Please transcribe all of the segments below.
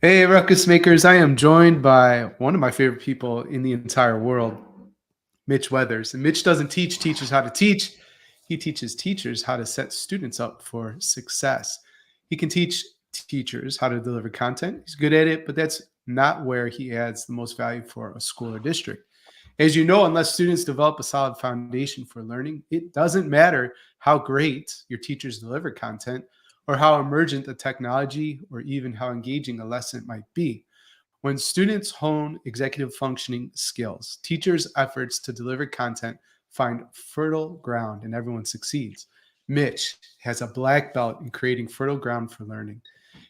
Hey, Ruckus Makers. I am joined by one of my favorite people in the entire world, Mitch Weathers. And Mitch doesn't teach teachers how to teach, he teaches teachers how to set students up for success. He can teach teachers how to deliver content. He's good at it, but that's not where he adds the most value for a school or district. As you know, unless students develop a solid foundation for learning, it doesn't matter how great your teachers deliver content or how emergent the technology or even how engaging a lesson might be. When students hone executive functioning skills, teachers' efforts to deliver content find fertile ground and everyone succeeds. Mitch has a black belt in creating fertile ground for learning.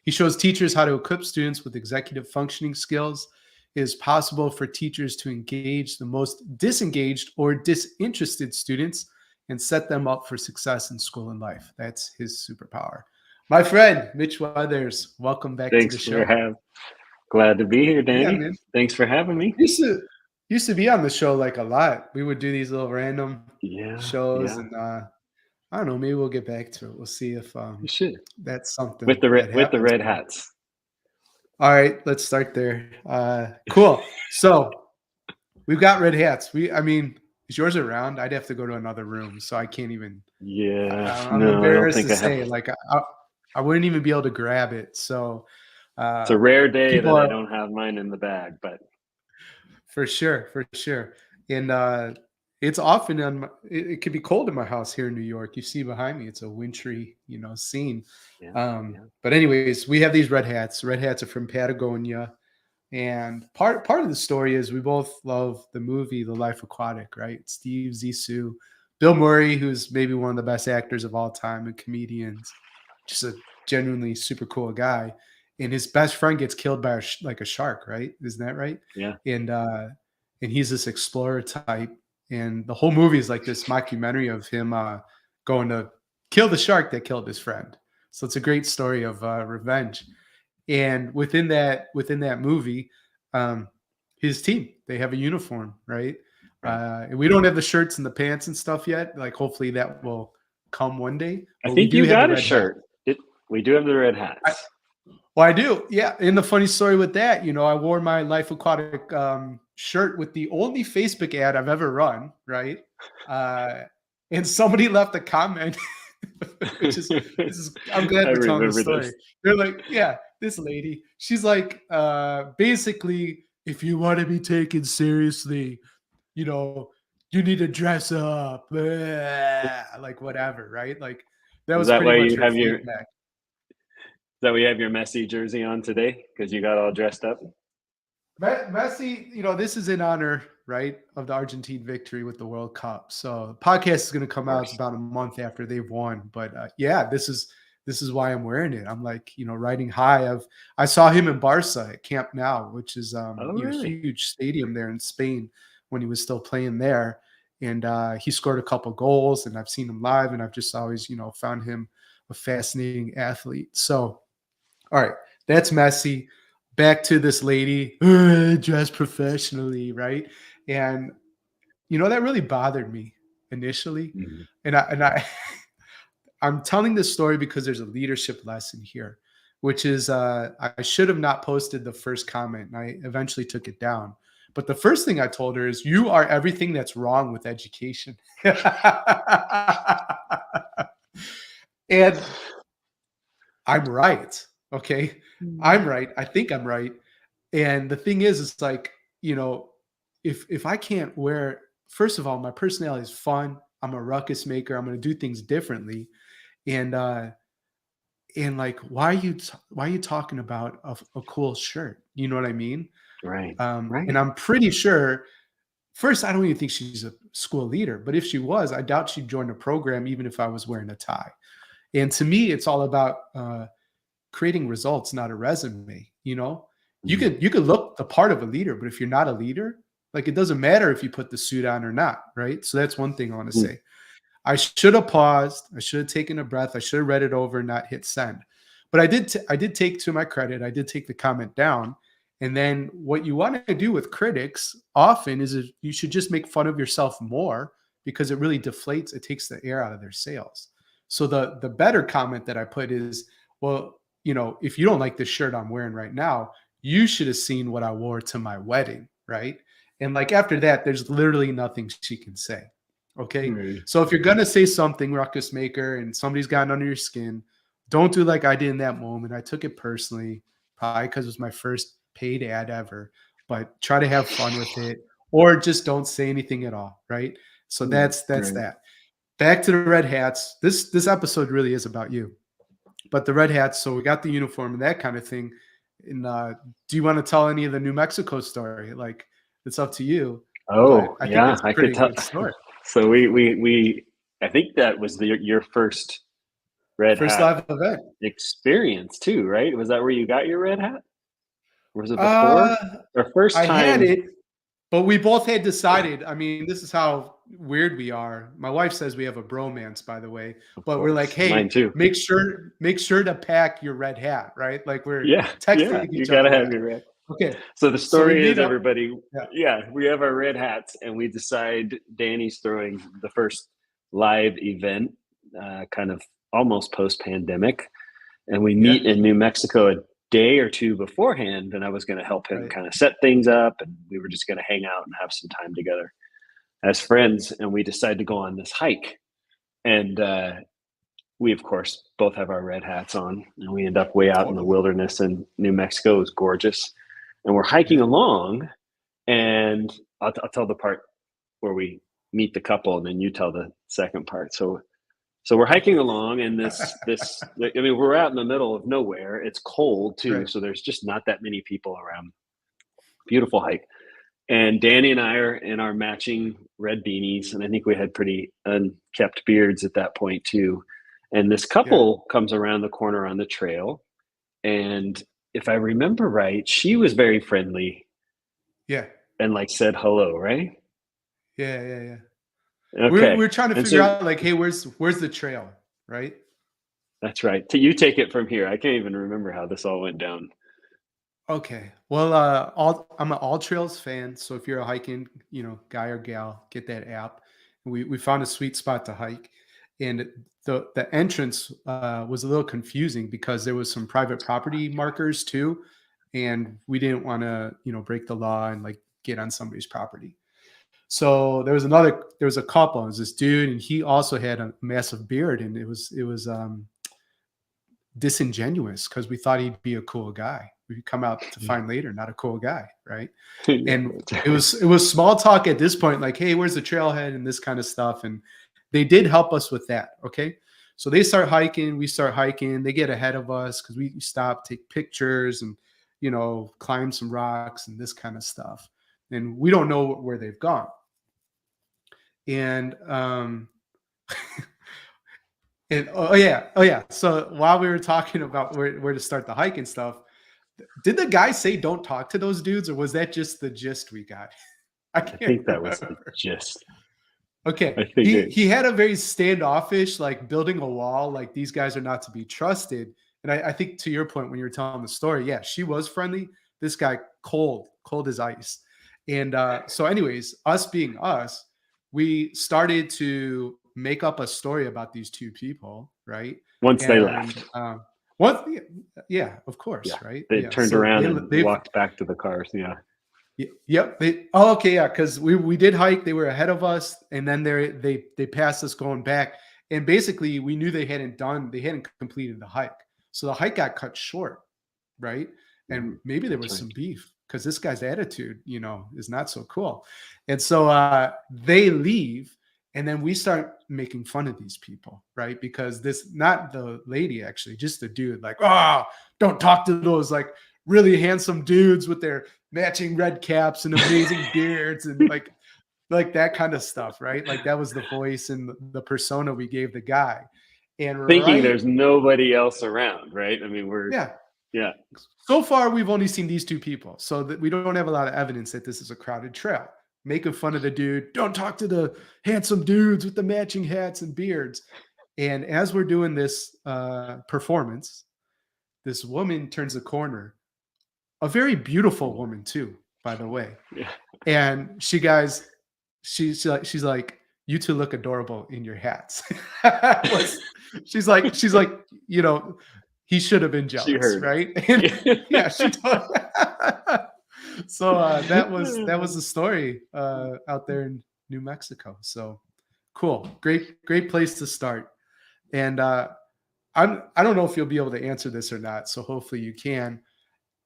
He shows teachers how to equip students with executive functioning skills. It is possible for teachers to engage the most disengaged or disinterested students and set them up for success in school and life. That's his superpower. My friend, Mitch Weathers, welcome back to Thanks the for show. having. Glad to be here, Yeah, Danny. man. Thanks for having me. Used to be on the show like a lot. We would do these little random Yeah, shows, yeah, and I don't know. Maybe we'll get back to it. We'll see if you should. that's With something the that with the happens. red hats. All right, let's start there. Cool. So we've got red hats. I mean, is yours around? I'd have to go to another room, so I can't even. Yeah, I'm no, I don't embarrassed think to I have. say, like, I wouldn't even be able to grab it. So It's uh, a rare day people that I are don't have mine in the bag, but for sure, for sure. And it's often it could be cold in my house here in New York. You see behind me, it's a wintry, scene. yeah, yeah. But anyways, we have these red hats. Red hats are from Patagonia. And part of the story is we both love the movie The Life Aquatic, right? Steve Zissou, Bill Murray, who's maybe one of the best actors of all time and comedians, just a genuinely super cool guy. And his best friend gets killed by like a shark, right? Isn't that right? Yeah. And and he's this explorer type, and the whole movie is like this mockumentary of him going to kill the shark that killed his friend. So it's a great story of revenge. And within that movie, um, his team, they have a uniform, right? Right. And we don't have the shirts and the pants and stuff yet. Like hopefully that will come one day. I But we think do you have the got a red hat. shirt. We do have the red I, hats. well, I do, yeah. And the funny story with that, I wore my Life Aquatic shirt with the only Facebook ad I've ever run, right? Uh, and somebody left a comment, which is this is. I'm glad I we're telling the remember story. this. They're like, yeah, this lady. She's like, basically, if you want to be taken seriously, you know, you need to dress up, like whatever, right? Like that Is was that pretty why much you her have your? feedback. Is that why you have your Messi jersey on today? Because you got all dressed up. Messi, this is in honor, right, of the Argentine victory with the World Cup. So the podcast is going to Of come out. It's course. about a month after they've won. But yeah, this is why I'm wearing it. I'm like, riding high. I saw him in Barca at Camp Nou, which is Oh, really? huge stadium there in Spain when he was still playing there. And he scored a couple goals, and I've seen him live, and I've just always, found him a fascinating athlete. So all right, that's messy. Back to this lady, dressed professionally, right? And that really bothered me initially. Mhm. And I I'm telling this story because there's a leadership lesson here, which is I should have not posted the first comment, and I eventually took it down. But the first thing I told her is, "You are everything that's wrong with education." And I'm right. Okay. I'm right. I think I'm right. And the thing is, it's like, if I can't wear, first of all, my personality is fun. I'm a ruckus maker. I'm going to do things differently. And like, why are you talking about a cool shirt? You know what I mean? Right. And Right. I'm pretty sure. First, I don't even think she's a school leader, but if she was, I doubt she'd join a program, even if I was wearing a tie. And to me, it's all about creating results, not a resume. You Mhm. could look the part of a leader, but if you're not a leader, like it doesn't matter if you put the suit on or not, right? So that's one thing I want to Mhm. say. I should have paused. I should have taken a breath. I should have read it over and not hit send. But I did take, to my credit, I did take the comment down. And then what you want to do with critics often is you should just make fun of yourself more, because it really deflates. It takes the air out of their sails. So the better comment that I put is, well, if you don't like this shirt I'm wearing right now, you should have seen what I wore to my wedding, right? And like after that, there's literally nothing she can say. Okay. Right. So if you're gonna say something, ruckus maker, and somebody's gotten under your skin, don't do like I did in that moment. I took it personally, probably because it was my first paid ad ever, but try to have fun with it, or just don't say anything at all, right? So that's Right. that. Back to the red hats. This episode really is about you. But the red hats, so we got the uniform and that kind of thing. And do you want to tell any of the New Mexico story? Like, it's up to you. But Oh, I think yeah, it's a I could pretty tell. good story. So we I think that was your first red First hat live event. experience too, right? Was that where you got your red hat? Or was it before? Uh, Or first I had time? it, but we both had decided. I mean, this is how weird we are. My wife says we have a bromance, by the way. Of But we're like, course, mine hey, too. make sure to pack your red hat, right? Like we're Yeah, yeah, texting you each other gotta have that. your red. Okay. So the So we story is, meet up. everybody, Yeah, yeah, we have our red hats, and we decide Danny's throwing the first live event, kind of almost post pandemic, and we yeah, meet in New Mexico a day or two beforehand. And I was going to help him right. kind of set things up, and we were just going to hang out and have some time together as friends. And we decided to go on this hike, and we of course both have our red hats on, and we end up way out in the Totally. wilderness in New Mexico. It was gorgeous, and we're hiking Yeah. along, and I'll tell the part where we meet the couple, and then you tell the second part. So we're hiking Okay. along, and this I mean, we're out in the middle of nowhere. It's cold too, Right. so there's just not that many people around. Beautiful hike. And Danny and I are in our matching red beanies, and I think we had pretty unkept beards at that point too. And this Yeah. couple comes around the corner on the trail, and if I remember right, she was very friendly Yeah. and like said hello, right? Yeah. Yeah. Yeah. We're Okay. we're trying to And figure so out like, hey, where's the trail, right? that's right. You take it from here. I can't even remember how this all went down. Okay. Well, I'm an All Trails fan, so if you're a hiking, guy or gal, get that app. We found a sweet spot to hike, and the entrance was a little confusing because there was some private property markers too, and we didn't want to break the law and like get on somebody's property. So there was a couple. It was this dude, and he also had a massive beard, and it was disingenuous because we thought he'd be a cool guy. We come out to find later, not a cool guy, right? Yeah, And that's it right. was it was small talk at this point, like, hey, where's the trailhead and this kind of stuff. And they did help us with that. Okay. So they start hiking, we start hiking, they get ahead of us because we stop, take pictures and climb some rocks and this kind of stuff. And we don't know where they've gone. And and oh yeah. So while we were talking about where to start the hike and stuff, did the guy say don't talk to those dudes, or was that just the gist we got? I I can't think that was the remember. gist. Okay. I think He had a very standoffish, like building a wall, like these guys are not to be trusted. And I think to your point when you were telling the story, yeah, she was friendly. This guy cold as ice. And so, anyways, us being us, we started to make up a story about these two people, right? once they And left, what? Yeah, of course, yeah, right? they Yeah. turned So around they and they've walked back to the cars. Yeah. Yep. Okay, yeah, because we did hike. They were ahead of us, and then they passed us going back. And basically, we knew they hadn't completed the hike, so the hike got cut short, right? And Mhm. maybe there That's was right. some beef because this guy's attitude, is not so cool. And so they leave, and then we start making fun of these people, right? Because this not the lady actually, just the dude, like, oh, don't talk to those like really handsome dudes with their matching red caps and amazing beards and like that kind of stuff, right? Like that was the voice and the persona we gave the guy. And Thinking right, there's nobody else around, right? I mean, yeah. yeah, So far, we've only seen these two people, so that we don't have a lot of evidence that this is a crowded trail. Making fun of the dude, don't talk to the handsome dudes with the matching hats and beards. And as we're doing this performance, this woman turns a corner, a very beautiful woman too, by the way. yeah. And she's like, "You two look adorable in your hats." Was she's like, you know, he should have been She jealous, heard right? And it. yeah, she told so, that was the story, out there in New Mexico. So, cool. Great place to start. And, I don't know if you'll be able to answer this or not, so hopefully you can.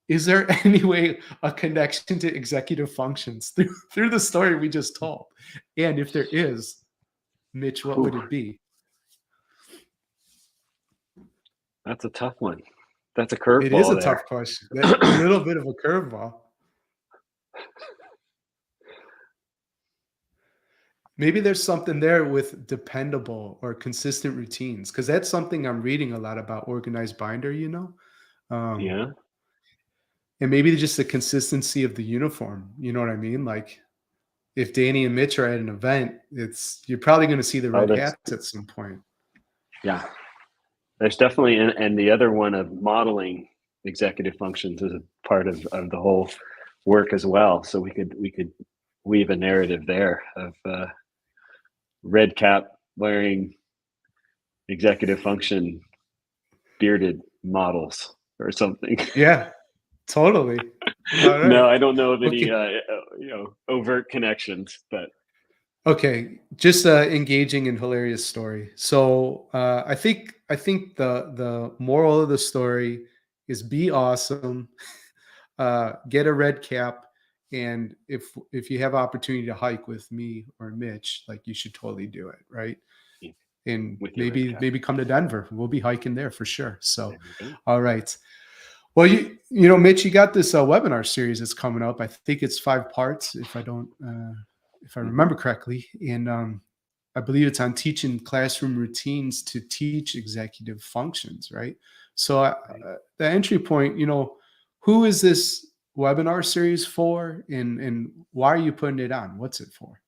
Is there any way a connection to executive functions through the story we just told? And if there is, Mitch, what would Whew, it be? that's a tough one. That's a It is curveball a there. tough question. That little bit of a curveball. Maybe there's something there with dependable or consistent routines, because that's something I'm reading a lot about organized binder, Um, Yeah. and maybe just the consistency of the uniform. You know what I mean? Like if Danny and Mitch are at an event, you're probably going to see the Oh, red that's hats at some point. yeah. There's definitely, and the other one of modeling executive functions is a part of the whole work as well. So we could weave a narrative there of red cap wearing executive function bearded models or something. Yeah, totally. All No, right. I don't know of any Okay. overt connections, but Okay, just engaging and hilarious story. So I think the moral of the story is be awesome, get a red cap, and if you have opportunity to hike with me or Mitch, like you should totally do it, right? And with your red maybe cap, maybe come to Denver. We'll be hiking there for sure. there So, you go. all right. Well, Mitch, you got this webinar series that's coming up. I think it's 5 parts, if I Hmm. remember correctly, and I believe it's on teaching classroom routines to teach executive functions, right? So, Right. the entry point, who is this webinar series for, and why are you putting it on? What's it for?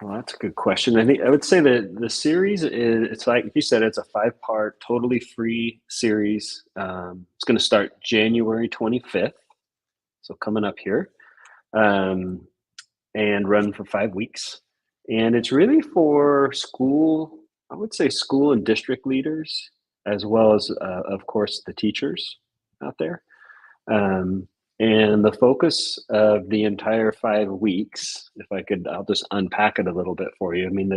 Well, that's a good question. I think I would say that the series is, it's like you said, it's a 5 part, totally free series. It's going to start January 25th, so coming up here, um, and run for 5 weeks. And it's really for school, I would say school and district leaders, as well as, of course, the teachers out there. Um, and the focus of the entire 5 weeks, if I could, I'll just unpack it a little bit for you. I mean,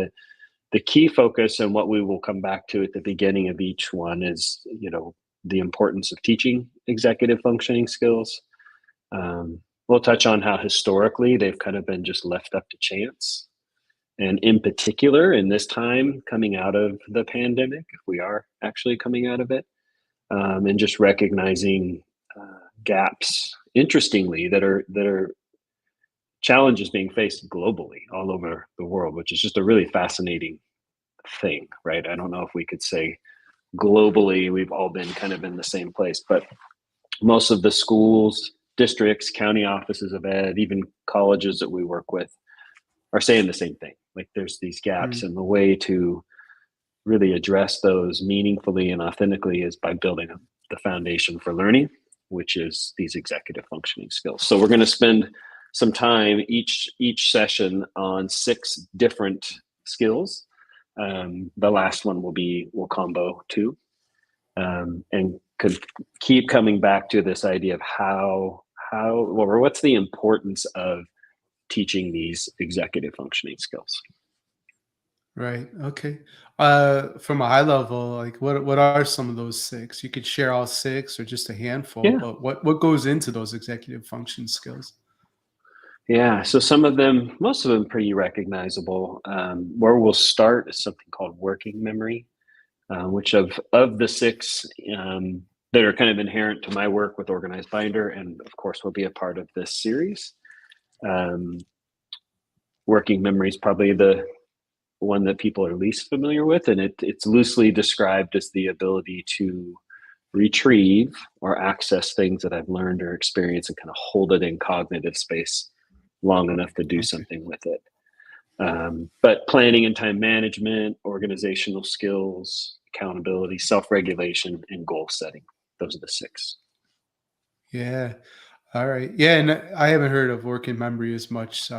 the key focus and what we will come back to at the beginning of each one is, the importance of teaching executive functioning skills. We'll touch on how historically they've kind of been just left up to chance. And in particular, in this time coming out of the pandemic, if we are actually coming out of it, and just recognizing gaps, interestingly, that are challenges being faced globally all over the world, which is just a really fascinating thing, right? I don't know if we could say globally we've all been kind of in the same place, but most of the schools, districts, county offices of ed, even colleges that we work with are saying the same thing. Like there's these gaps, Mm, and the way to really address those meaningfully and authentically is by building the foundation for learning, which is these executive functioning skills. So we're going to spend some time each session on 6 different skills. The last one will combo 2, and could keep coming back to this idea of or what's the importance of teaching these executive functioning skills. right. Okay. From a high level, like what are some of those six? You could share all six or just a handful, Yeah. but what goes into those executive function skills? Yeah, so some of them, most of them, pretty recognizable. Where we'll start is something called working memory, which of the 6 that are kind of inherent to my work with Organized Binder, and of course will be a part of this series. Um, working memory is probably the one that people are least familiar with, and it's loosely described as the ability to retrieve or access things that I've learned or experienced and kind of hold it in cognitive space long enough to do Okay. something with it. But planning and time management, organizational skills, accountability, self regulation, and goal setting. Those are the 6. Yeah. All right. Yeah, and I haven't heard of working memory as much.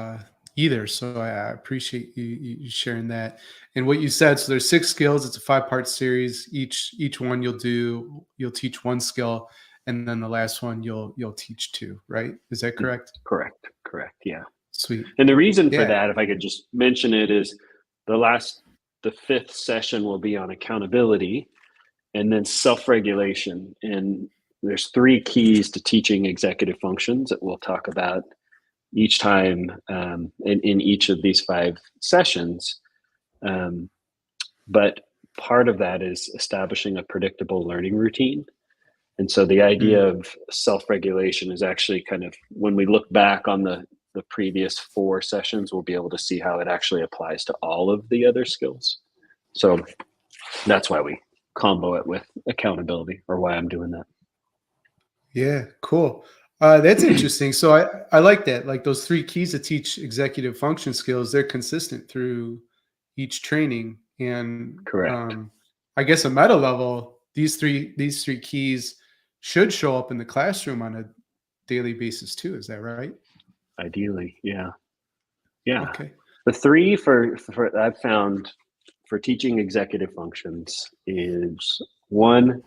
either. So I appreciate you sharing that. And what you said, so there's 6 skills. It's a 5-part series. Each one you'll teach one skill, and then the last one you'll teach two. Right? Is that Mm, correct? correct, correct. Yeah. Sweet. And the reason for Yeah. that, if I could just mention it, is the last, the fifth session will be on accountability and then self-regulation. And there's 3 keys to teaching executive functions that we'll talk about each time in each of these 5 sessions. Um, but part of that is establishing a predictable learning routine. And so the idea Mm, of self-regulation is actually kind of, when we look back on the previous 4 sessions, we'll be able to see how it actually applies to all of the other skills. So that's why we combo it with accountability, or why I'm doing that. yeah. Cool. That's interesting. So I like that. Like those 3 keys to teach executive function skills, they're consistent through each training. And Correct. I guess a meta level, these three keys should show up in the classroom on a daily basis too. Is that right? Ideally, yeah. Yeah. Okay. The 3 for I've found for teaching executive functions is, 1,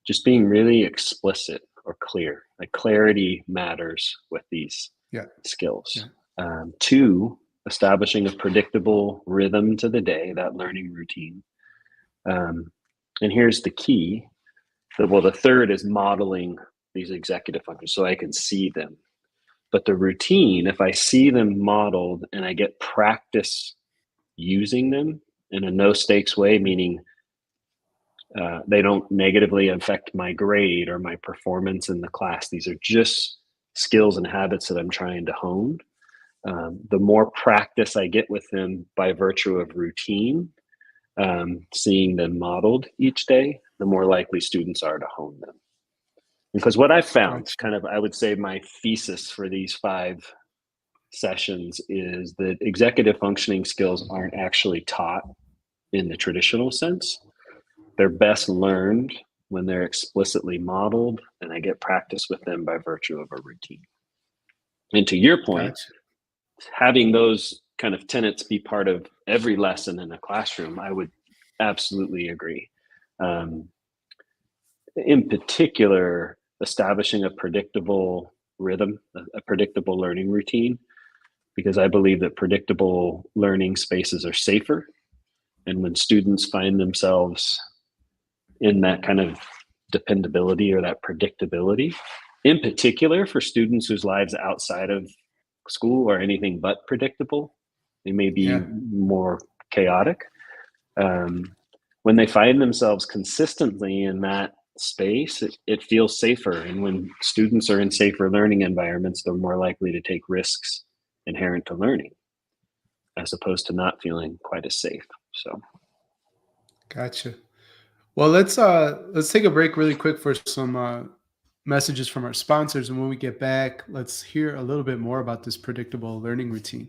just being really explicit or clear. Like, clarity matters with these Yeah. skills. Yeah. 2, establishing a predictable rhythm to the day, that learning routine. Um, and here's the key. The third is modeling these executive functions so I can see them. But the routine, if I see them modeled and I get practice using them in a no stakes way, meaning they don't negatively affect my grade or my performance in the class. These are just skills and habits that I'm trying to hone. The more practice I get with them by virtue of routine, seeing them modeled each day, the more likely students are to hone them. Because what I've found, Gotcha. kind of, I would say my thesis for these 5 sessions is that executive functioning skills aren't actually taught in the traditional sense. They're best learned when they're explicitly modeled, and I get practice with them by virtue of a routine. And to your point, Gotcha. having those kind of tenets be part of every lesson in a classroom, I would absolutely agree. Um, in particular, establishing a predictable rhythm, a predictable learning routine, because I believe that predictable learning spaces are safer. And when students find themselves in that kind of dependability or that predictability, in particular for students whose lives outside of school are anything but predictable, they may be Yeah. more chaotic. Um, when they find themselves consistently in that space, it feels safer. And when students are in safer learning environments, they're more likely to take risks inherent to learning, as opposed to not feeling quite as safe. So, Gotcha. Well, let's take a break really quick for some messages from our sponsors, and when we get back, let's hear a little bit more about this predictable learning routine.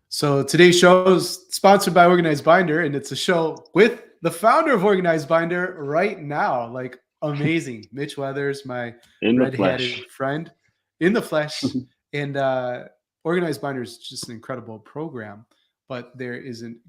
So today's show is sponsored by Organized Binder, and it's a show with the founder of Organized Binder right now. Like amazing, Mitch Weathers, my in the red-hatted flesh. friend, in the flesh. And Organized Binder is just an incredible program. But there is an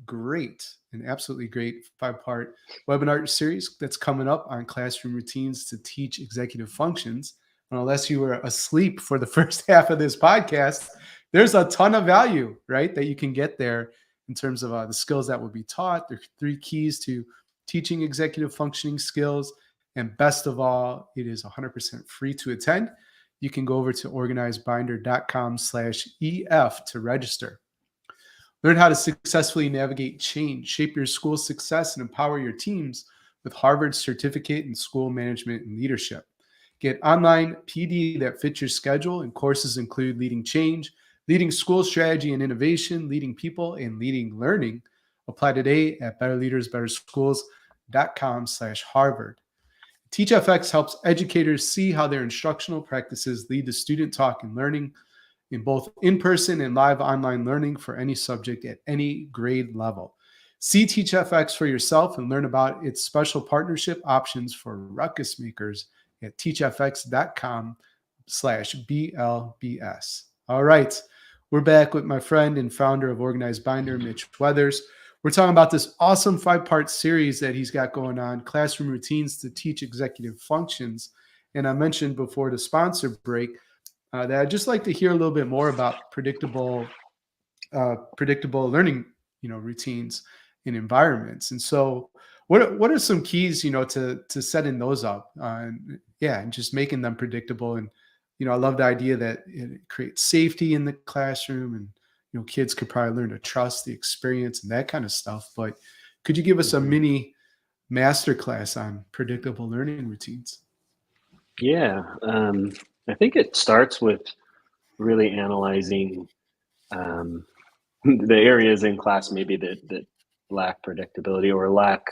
absolutely great 5-part webinar series that's coming up on classroom routines to teach executive functions. And unless you were asleep for the first half of this podcast, there's a ton of value, right, that you can get there in terms of the skills that will be taught. There are 3 keys to teaching executive functioning skills. And best of all, it is 100% free to attend. You can go over to organizedbinder.com/EF to register. Learn how to successfully navigate change, shape your school's success, and empower your teams with Harvard's certificate in school management and leadership. Get online PD that fits your schedule, and courses include leading change, leading school strategy and innovation, leading people, and leading learning. Apply today at betterleadersbetterschools.com/Harvard. TeachFX helps educators see how their instructional practices lead to student talk and learning in both in-person and live online learning for any subject at any grade level. See TeachFX for yourself and learn about its special partnership options for ruckus makers at teachfx.com/BLBS. All right. We're back with my friend and founder of Organized Binder, Mitch Weathers. We're talking about this awesome 5-part series that he's got going on, Classroom Routines to Teach Executive Functions. And I mentioned before the sponsor break that I'd just like to hear a little bit more about predictable learning, routines in environments. And so, what are some keys, to setting those up? And just making them predictable. And I love the idea that it creates safety in the classroom, and kids could probably learn to trust the experience and that kind of stuff. But could you give us a Mhm. mini masterclass on predictable learning routines? Yeah, I think it starts with really analyzing um, the areas in class maybe that lack predictability or lack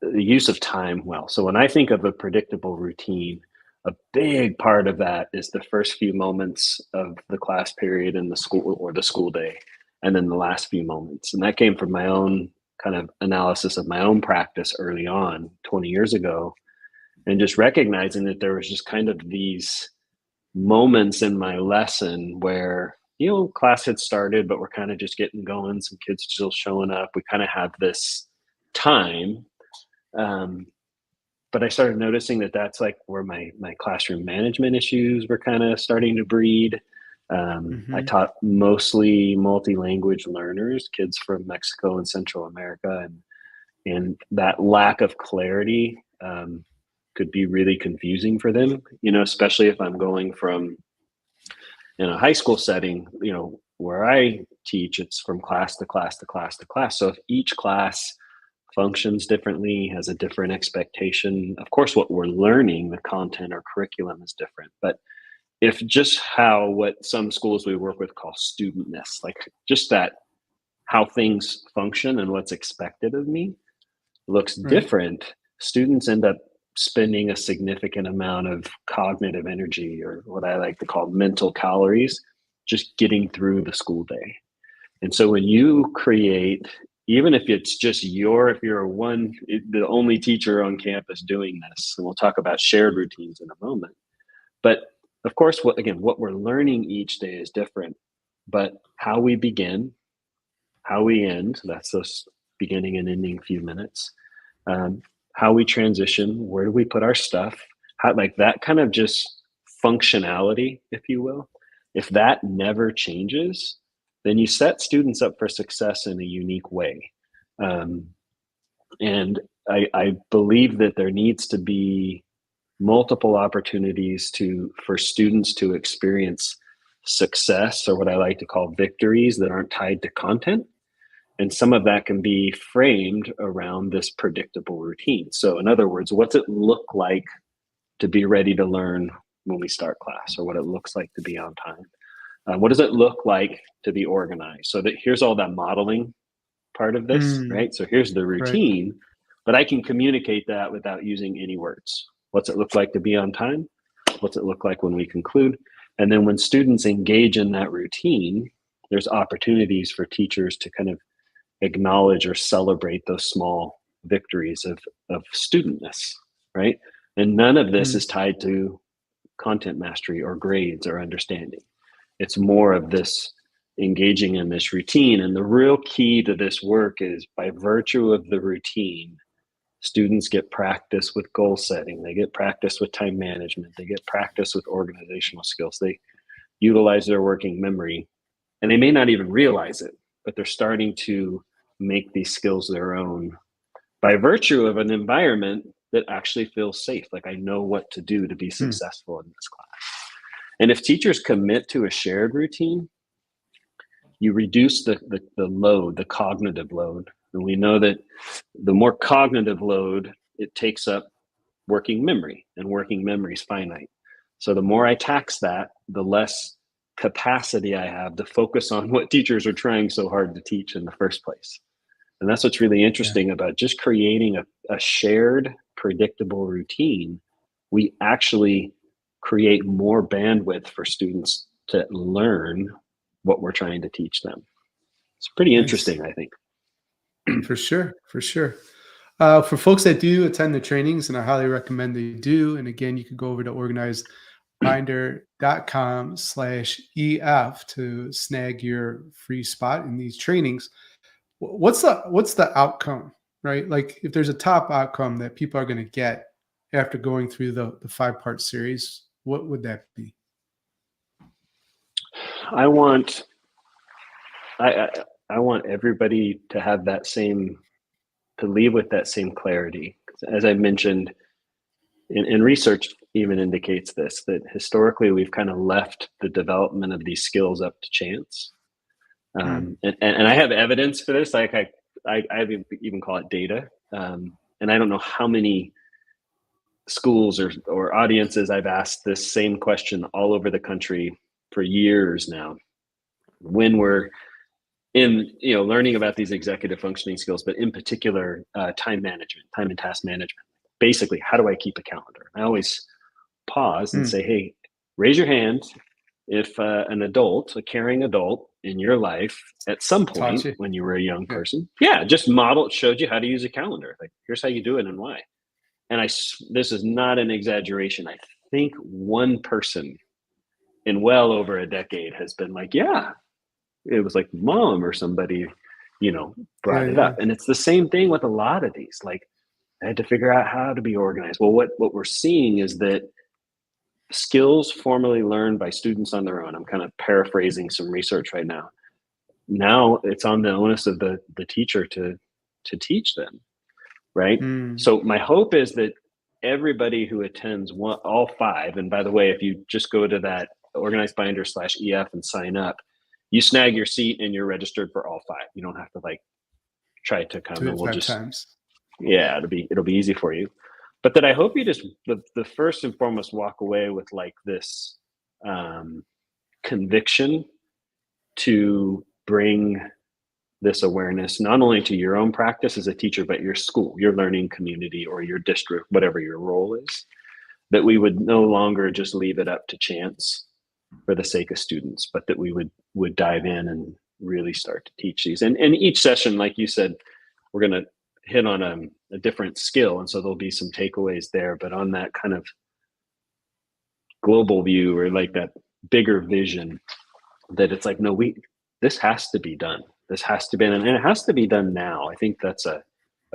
the use of time well. So when I think of a predictable routine, a big part of that is the first few moments of the class period in the school or the school day, and then the last few moments. And that came from my own kind of analysis of my own practice early on 20 years ago, and just recognizing that there was just kind of these moments in my lesson where class had started but we're kind of just getting going, some kids still showing up, we kind of have this time. um, but I started noticing that that's like where my classroom management issues were kind of starting to breed. I Hmm. taught mostly multi-language learners, kids from Mexico and Central America, and that lack of clarity could be really confusing for them. Especially if I'm going from in a high school setting, where I teach, it's from class to class to class to class. So if each class functions differently, has a different expectation, of course, what we're learning, the content or curriculum is different. But if just how what some schools we work with call studentness, like just that how things function and what's expected of me looks Right. different, students end up spending a significant amount of cognitive energy, or what I like to call mental calories, just getting through the school day. And so when you create, even if it's just if you're the only teacher on campus doing this, and we'll talk about shared routines in a moment. But of course, what we're learning each day is different. But how we begin, how we end, that's those beginning and ending few minutes, um, how we transition, where do we put our stuff, how, like that kind of just functionality, if you will. If that never changes, then you set students up for success in a unique way. Um, and I believe that there needs to be multiple opportunities for students to experience success, or what I like to call victories, that aren't tied to content. And some of that can be framed around this predictable routine. So, in other words, what's it look like to be ready to learn when we start class, or what it looks like to be on time? What does it look like to be organized? So that here's all that modeling part of this, Mm, right? So here's the right. routine, but I can communicate that without using any words. What's it look like to be on time? What's it look like when we conclude? And then when students engage in that routine, there's opportunities for teachers to kind of acknowledge or celebrate those small victories of studentness, right? And none of this Mm, is tied to content mastery or grades or understanding. It's more of this engaging in this routine. And the real key to this work is, by virtue of the routine, students get practice with goal setting, they get practice with time management, they get practice with organizational skills, they utilize their working memory, and they may not even realize it, but they're starting to make these skills their own by virtue of an environment that actually feels safe. Like, I know what to do to be mm, successful in this class. And if teachers commit to a shared routine, you reduce the load, the cognitive load. And we know that the more cognitive load, it takes up working memory, and working memory is finite. So the more I tax that, the less capacity I have to focus on what teachers are trying so hard to teach in the first place. And that's what's really yeah. interesting about just creating a shared, predictable routine. We actually create more bandwidth for students to learn what we're trying to teach them. It's pretty Nice. interesting, I think. For sure. For sure. For folks that do attend the trainings, and I highly recommend they do. And again, you can go over to organizedbinder.com/EF to snag your free spot in these trainings. What's the outcome, right? Like if there's a top outcome that people are going to get after going through the 5-part series, what would that be? I want I, I want everybody to have that same, to leave with that same clarity. As I mentioned, and research even indicates this, that historically we've kind of left the development of these skills up to chance. Mm, And I have evidence for this. Like I even call it data. And I don't know how many schools or audiences I've asked this same question all over the country for years now. When we're in, learning about these executive functioning skills, but in particular, time management, time and task management. Basically, how do I keep a calendar? I always pause and mm. say, hey, raise your hand if an adult, a caring adult in your life at some Taught point you. when you were a young Yeah. person, yeah, just showed you how to use a calendar. Like, here's how you do it and why. And this is not an exaggeration. I think one person in well over a decade has been like, yeah, it was like mom or somebody, Yeah, brought it yeah. up. And it's the same thing with a lot of these. Like, I had to figure out how to be organized. Well, what we're seeing is that skills formerly learned by students on their own, I'm kind of paraphrasing some research right now. Now it's on the onus of the teacher to teach them, right? Mm. So my hope is that everybody who attends all 5, and by the way, if you just go to that organizedbinder/EF and sign up, you snag your seat and you're registered for all 5. You don't have to like try to come, Do and it we'll 5 just, times. yeah, it'll be easy for you. But that I hope you just, the first and foremost, walk away with like this conviction to bring this awareness not only to your own practice as a teacher, but your school, your learning community, or your district, whatever your role is, that we would no longer just leave it up to chance for the sake of students, but that we would dive in and really start to teach these. And each session, like you said, we're going to hit on a different skill. And so there'll be some takeaways there, but on that kind of global view, or like that bigger vision, that it's like, no, this has to be done. This has to be, and it has to be done now. I think that's a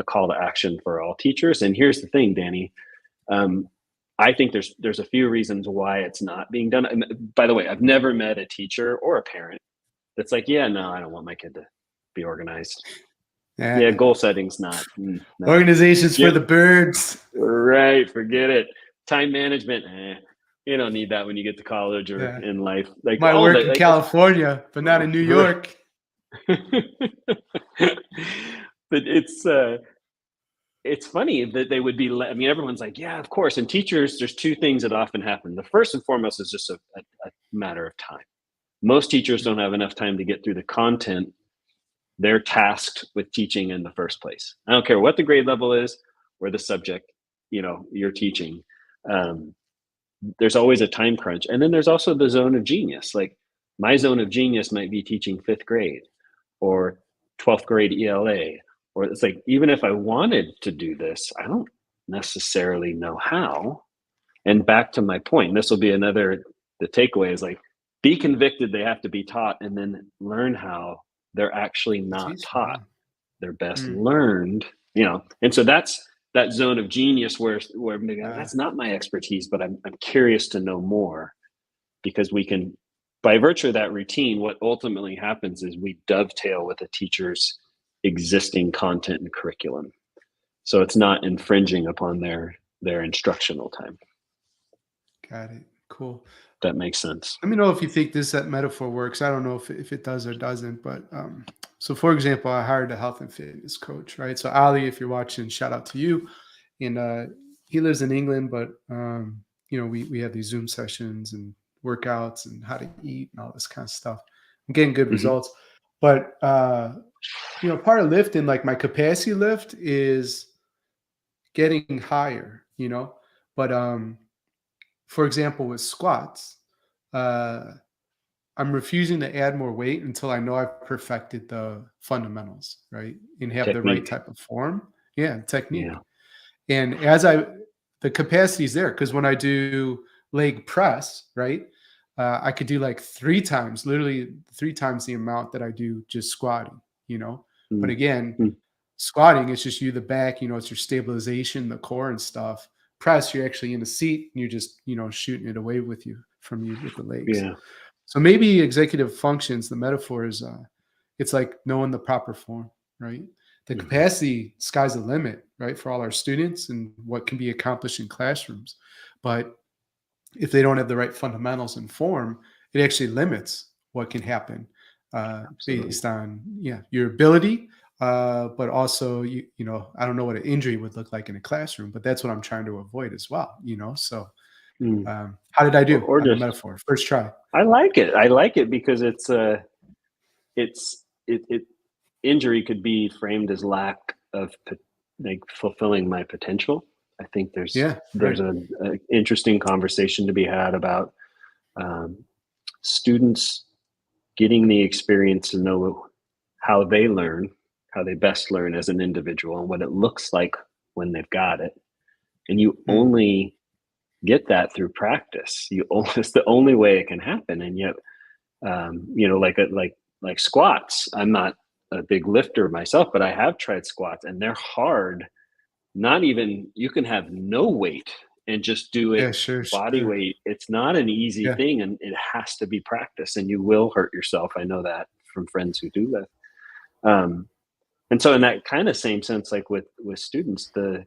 call to action for all teachers. And here's the thing, Danny. I think there's a few reasons why it's not being done. And by the way, I've never met a teacher or a parent that's like, yeah, no, I don't want my kid to be organized. Yeah, Yeah. goal setting's not. No. Organizations for Yep. the birds. Right. Forget it. Time management. You don't need that when you get to college or Yeah. in life. Like Might all work the in like that's California, but not in New York. but it's funny that they would be. I mean, everyone's like, yeah, of course. And teachers, there's 2 things that often happen. The first and foremost is just a matter of time. Most teachers don't have enough time to get through the content they're tasked with teaching in the first place. I don't care what the grade level is or the subject, you're teaching. Um, there's always a time crunch. And then there's also the zone of genius. Like, my zone of genius might be teaching 5th grade or 12th grade ELA. Or it's like, even if I wanted to do this, I don't necessarily know how. And back to my point, this will be the takeaway is like, be convicted they have to be taught, and then learn how they're actually not Teach them, taught. yeah. They're best Mm. learned, And so that's that zone of genius where maybe Uh, that's not my expertise, but I'm curious to know more, because we can, by virtue of that routine, what ultimately happens is we dovetail with a teacher's existing content and curriculum. So it's not infringing upon their instructional time. got it. Cool. That makes sense. Let me know if you think that metaphor works. I don't know if it does or doesn't, but so for example, I hired a health and fitness coach, right? So Ali, if you're watching, shout out to you. And he lives in England, but we have these Zoom sessions and workouts and how to eat and all this kind of stuff. I'm getting good Hmm. results, but part of lifting, like my capacity lift, is getting higher, but for example, with squats, uh, I'm refusing to add more weight until I know I've perfected the fundamentals, right? And have the right Technique. type of form. Yeah, Yeah. technique. And the capacity is there, because when I do leg press, right? I could do like 3 times, literally 3 times the amount that I do just squatting, you know. But Mm, again, mm, squatting is just you, the back, it's your stabilization, the core and stuff. Press, you're actually in a seat and you're just, shooting it away with you from you with the legs. yeah. So maybe executive functions, the metaphor is it's like knowing the proper form, right? The Mhm. capacity, sky's the limit, right, for all our students and what can be accomplished in classrooms. But if they don't have the right fundamentals and form, it actually limits what can happen Absolutely. based on your ability. But also, I don't know what an injury would look like in a classroom, but that's what I'm trying to avoid as well. So, Mm. how did I do Or on the just metaphor? First try. I like it. I like it because it injury could be framed as lack of like fulfilling my potential. I think Yeah, there's right. a interesting conversation to be had about um, students getting the experience to know how they learn, how they best learn as an individual, and what it looks like when they've got it. And you Mm, only get that through practice. It's the only way it can happen. And yet, like squats. I'm not a big lifter myself, but I have tried squats, and they're hard. Not even you can have no weight and just do it yeah, sure, body sure. weight. It's not an easy Yeah. thing, and it has to be practice, and you will hurt yourself. I know that from friends who do lift. Um, and so, in that kind of same sense, like with students, the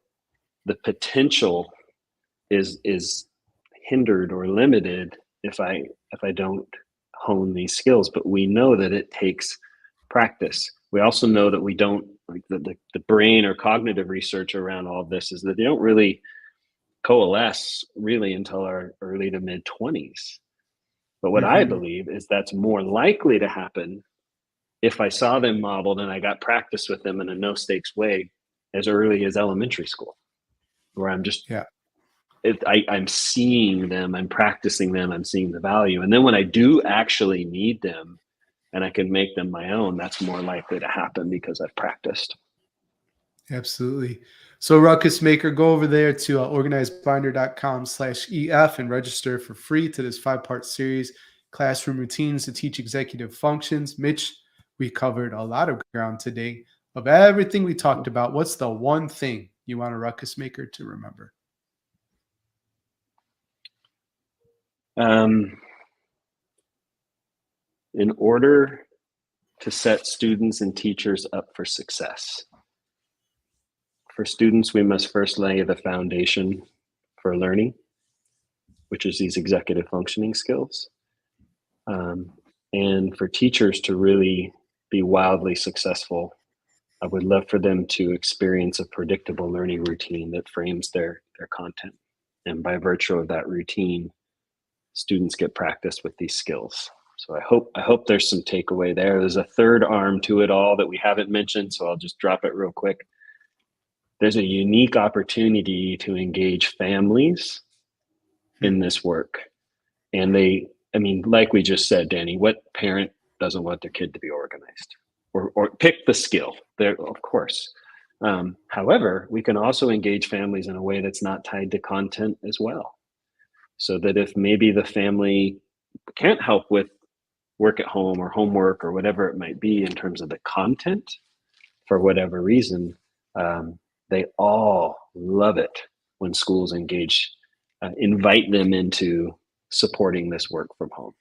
potential is hindered or limited if I don't hone these skills. But we know that it takes practice. We also know that we don't like the brain or cognitive research around all of this is that they don't really coalesce really until our early to mid 20s. But what I Hmm. believe is that's more likely to happen if I saw them modeled and I got practice with them in a no stakes way as early as elementary school, where I'm just Yeah. I'm seeing them, I'm practicing them, I'm seeing the value. And then when I do actually need them and I can make them my own, that's more likely to happen because I've practiced. Absolutely. So Ruckus Maker, go over there to organizedbinder.com/EF and register for free to this 5-part series, Classroom Routines to Teach Executive Functions. Mitch, we covered a lot of ground today. Of everything we talked about, what's the one thing you want a Ruckus Maker to remember? Um, in order to set students and teachers up for success, for students, we must first lay the foundation for learning, which is these executive functioning skills. Um, and for teachers to really be wildly successful, I would love for them to experience a predictable learning routine that frames their content. And by virtue of that routine, students get practice with these skills. So I hope there's some takeaway there. There's a third arm to it all that we haven't mentioned, so I'll just drop it real quick. There's a unique opportunity to engage families Hmm. in this work. And I mean, like we just said, Danny, what parent doesn't want their kid to be organized or pick the skill there, of course. However, we can also engage families in a way that's not tied to content as well. So that if maybe the family can't help with work at home or homework or whatever it might be in terms of the content for whatever reason, they all love it when schools engage, invite them into supporting this work from home.